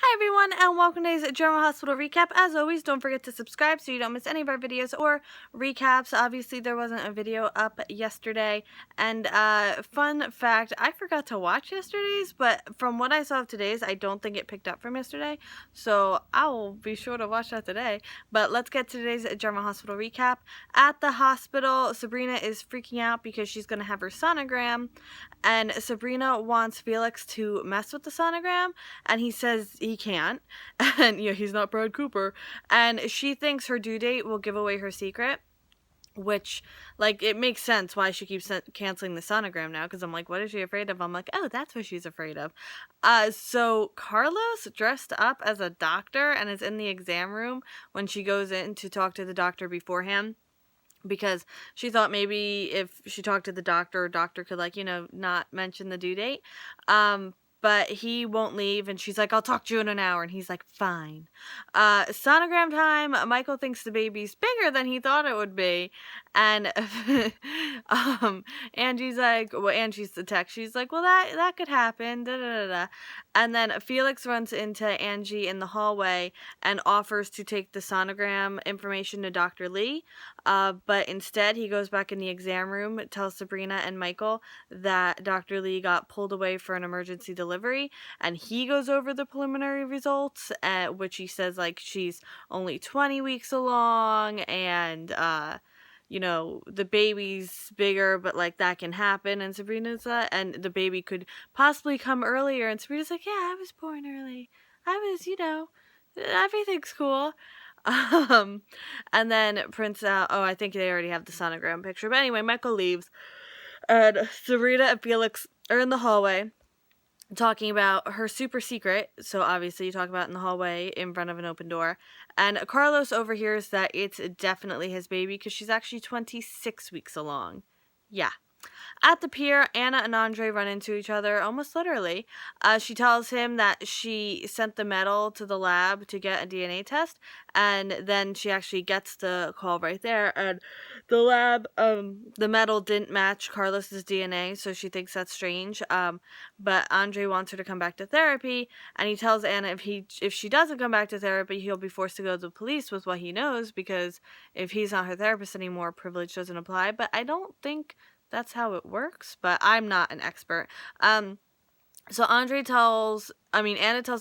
Hi everyone, and welcome to today's General Hospital recap. As always, don't forget to subscribe so you don't miss any of our videos or recaps. Obviously, there wasn't a video up yesterday, and fun fact, I forgot to watch yesterday's, but from what I saw of today's, I don't think it picked up from yesterday, so I will be sure to watch that today. But let's get to today's General Hospital recap. At the hospital, Sabrina is freaking out because she's going to have her sonogram, and Sabrina wants Felix to mess with the sonogram, and he says he can't, and he's not Brad Cooper, and she thinks her due date will give away her secret, which, like, it makes sense why she keeps canceling the sonogram now, because I'm like, what is she afraid of? I'm like, oh, that's what she's afraid of. So Carlos dressed up as a doctor and is in the exam room when she goes in to talk to the doctor beforehand, because she thought maybe if she talked to the doctor could, like, not mention the due date. But he won't leave, and she's like, I'll talk to you in an hour, and he's like, fine. Sonogram time. Michael thinks the baby's bigger than he thought it would be, and Angie's like, well, Angie's the tech, she's like, well, that could happen, da da da da. And then Felix runs into Angie in the hallway and offers to take the sonogram information to Dr. Lee, but instead he goes back in the exam room, tells Sabrina and Michael that Dr. Lee got pulled away for an emergency delivery, and he goes over the preliminary results, which he says, like, she's only 20 weeks along, and the baby's bigger, but, like, that can happen, and Sabrina's and the baby could possibly come earlier, and Sabrina's like, yeah, I was born early, I was, everything's cool. And then prints out, I think they already have the sonogram picture, but anyway, Michael leaves, and Sabrina and Felix are in the hallway talking about her super secret. So obviously you talk about in the hallway in front of an open door, and Carlos overhears that it's definitely his baby because she's actually 26 weeks along. Yeah. At the pier, Anna and Andre run into each other, almost literally. She tells him that she sent the medal to the lab to get a DNA test, and then she actually gets the call right there, and the lab, the medal didn't match Carlos's DNA, so she thinks that's strange, but Andre wants her to come back to therapy, and he tells Anna if she doesn't come back to therapy, he'll be forced to go to the police with what he knows, because if he's not her therapist anymore, privilege doesn't apply, but I don't think that's how it works, but I'm not an expert. So Anna tells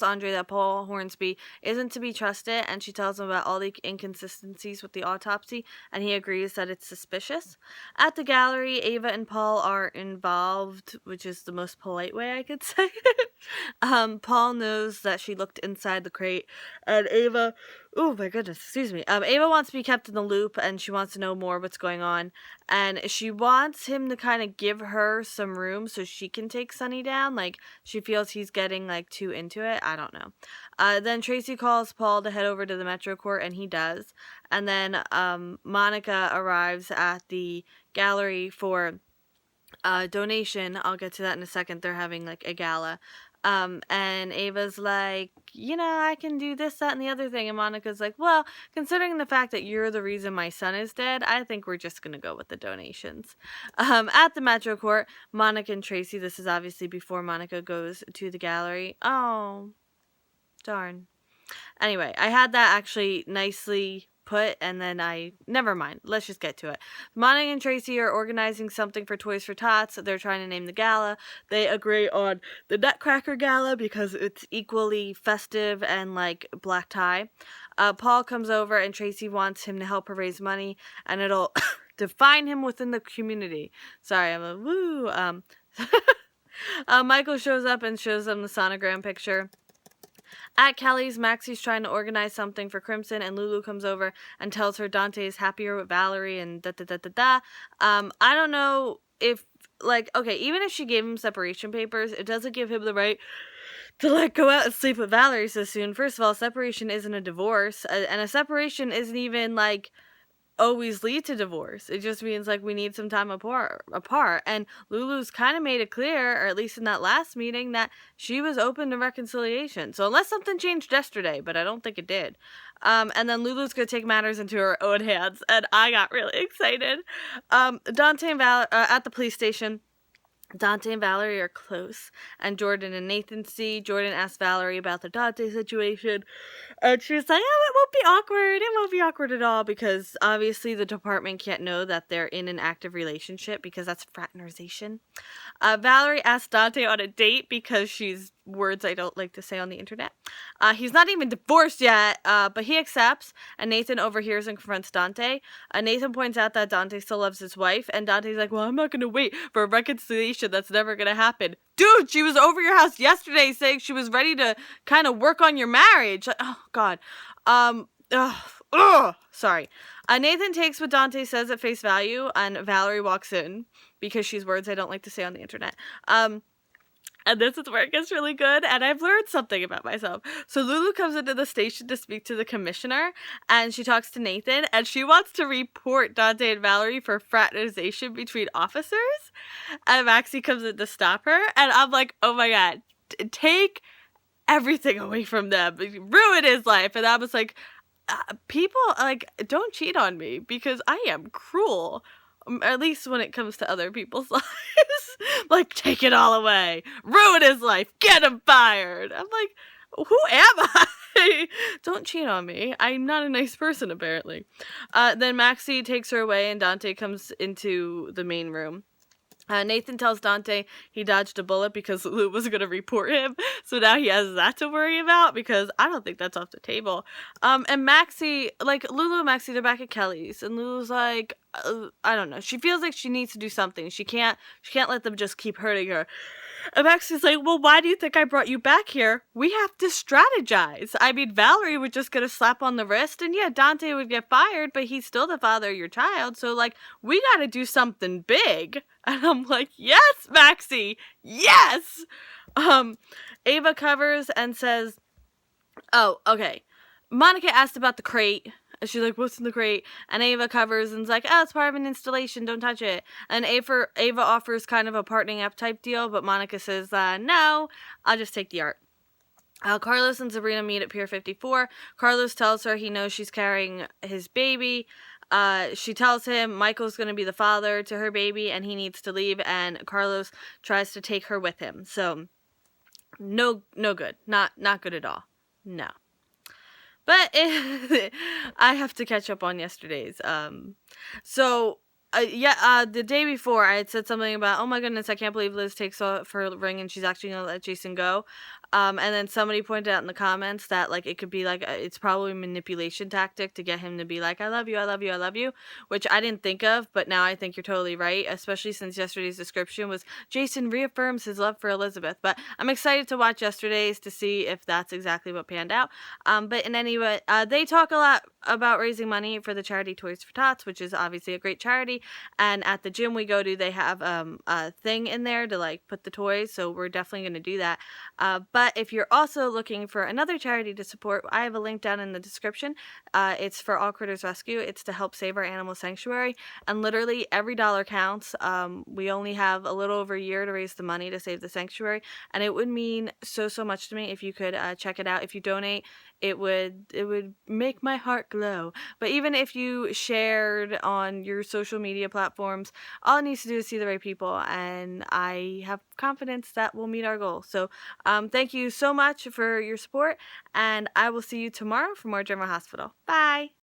Andre that Paul Hornsby isn't to be trusted, and she tells him about all the inconsistencies with the autopsy, and he agrees that it's suspicious. At the gallery, Ava and Paul are involved, which is the most polite way I could say it. Paul knows that she looked inside the crate, and Ava, oh my goodness, excuse me. Ava wants to be kept in the loop, and she wants to know more what's going on, and she wants him to kind of give her some room so she can take Sunny down. Like, she feels he's getting, like, too into it. I don't know. Then Tracy calls Paul to head over to the Metro Court, and he does. And then Monica arrives at the gallery for donation. I'll get to that in a second. They're having, like, a gala. And Ava's like, I can do this, that, and the other thing. And Monica's like, well, considering the fact that you're the reason my son is dead, I think we're just going to go with the donations. At the Metro Court, Monica and Tracy, this is obviously before Monica goes to the gallery. Oh, darn. Anyway, I had that actually nicely put, and then never mind, let's just get to it. Monica and Tracy are organizing something for Toys for Tots. They're trying to name the gala. They agree on the Nutcracker Gala because it's equally festive and, like, black tie. Paul comes over, and Tracy wants him to help her raise money, and it'll define him within the community. Sorry, I'm a woo. Michael shows up and shows them the sonogram picture. At Kelly's, Maxie's trying to organize something for Crimson, and Lulu comes over and tells her Dante is happier with Valerie and da-da-da-da-da. I don't know if, like, okay, even if she gave him separation papers, it doesn't give him the right to, like, go out and sleep with Valerie so soon. First of all, separation isn't a divorce, and a separation isn't even, like, always lead to divorce. It just means, like, we need some time apart. And Lulu's kind of made it clear, or at least in that last meeting, that she was open to reconciliation. So unless something changed yesterday, but I don't think it did. And then Lulu's gonna take matters into her own hands, and I got really excited. Dante and Val at the police station. Dante and Valerie are close, and Jordan and Nathan see. Jordan asks Valerie about the Dante situation, and she's like, oh, it won't be awkward. It won't be awkward at all, because obviously the department can't know that they're in an active relationship, because that's fraternization. Valerie asks Dante on a date because she's words I don't like to say on the internet. He's not even divorced yet, but he accepts, and Nathan overhears and confronts Dante. Nathan points out that Dante still loves his wife, and Dante's like, well, I'm not going to wait for a reconciliation. That's never going to happen. Dude, she was over your house yesterday saying she was ready to kind of work on your marriage. Oh, God. Sorry. Nathan takes what Dante says at face value, and Valerie walks in because she's words I don't like to say on the internet. And this is where it gets really good, and I've learned something about myself. So Lulu comes into the station to speak to the commissioner, and she talks to Nathan, and she wants to report Dante and Valerie for fraternization between officers, and Maxie comes in to stop her, and I'm like, oh my god, take everything away from them, ruin his life. And I was like, people, like, don't cheat on me, because I am cruel. At least when it comes to other people's lives. Like, take it all away. Ruin his life. Get him fired. I'm like, who am I? Don't cheat on me. I'm not a nice person, apparently. Then Maxie takes her away, and Dante comes into the main room. Nathan tells Dante he dodged a bullet because Lulu was going to report him. So now he has that to worry about, because I don't think that's off the table. And Maxie, like, Lulu and Maxie, they're back at Kelly's. And Lulu's like, I don't know. She feels like she needs to do something. She can't let them just keep hurting her. And Maxie's like, well, why do you think I brought you back here? We have to strategize. I mean, Valerie would just get a slap on the wrist, and yeah, Dante would get fired, but he's still the father of your child. So, like, we got to do something big. And I'm like, yes, Maxie, yes! Ava covers and says, oh, okay. Monica asked about the crate. She's like, what's in the crate? And Ava covers and's like, oh, it's part of an installation. Don't touch it. And Ava offers kind of a partnering up type deal, but Monica says, no, I'll just take the art. Carlos and Sabrina meet at Pier 54. Carlos tells her he knows she's carrying his baby. She tells him Michael's going to be the father to her baby and he needs to leave, and Carlos tries to take her with him. So, no good. Not good at all. No. But I have to catch up on yesterday's. The day before I had said something about, oh my goodness, I can't believe Liz takes off her ring and she's actually going to let Jason go. And then somebody pointed out in the comments that, like, it could be like, it's probably a manipulation tactic to get him to be like, I love you, I love you, I love you, which I didn't think of, but now I think you're totally right, especially since yesterday's description was Jason reaffirms his love for Elizabeth. But I'm excited to watch yesterday's to see if that's exactly what panned out. But in any way, they talk a lot about raising money for the charity Toys for Tots, which is obviously a great charity. And at the gym we go to, they have a thing in there to, like, put the toys, so we're definitely going to do that. But if you're also looking for another charity to support, I have a link down in the description. It's for All Critters Rescue. It's to help save our animal sanctuary, and literally every dollar counts. We only have a little over a year to raise the money to save the sanctuary, and it would mean so much to me if you could check it out. If you donate, it would make my heart glow. But even if you shared on your social media platforms, all it needs to do is see the right people, and I have confidence that we'll meet our goal. So thank you so much for your support, and I will see you tomorrow for more General Hospital. Bye!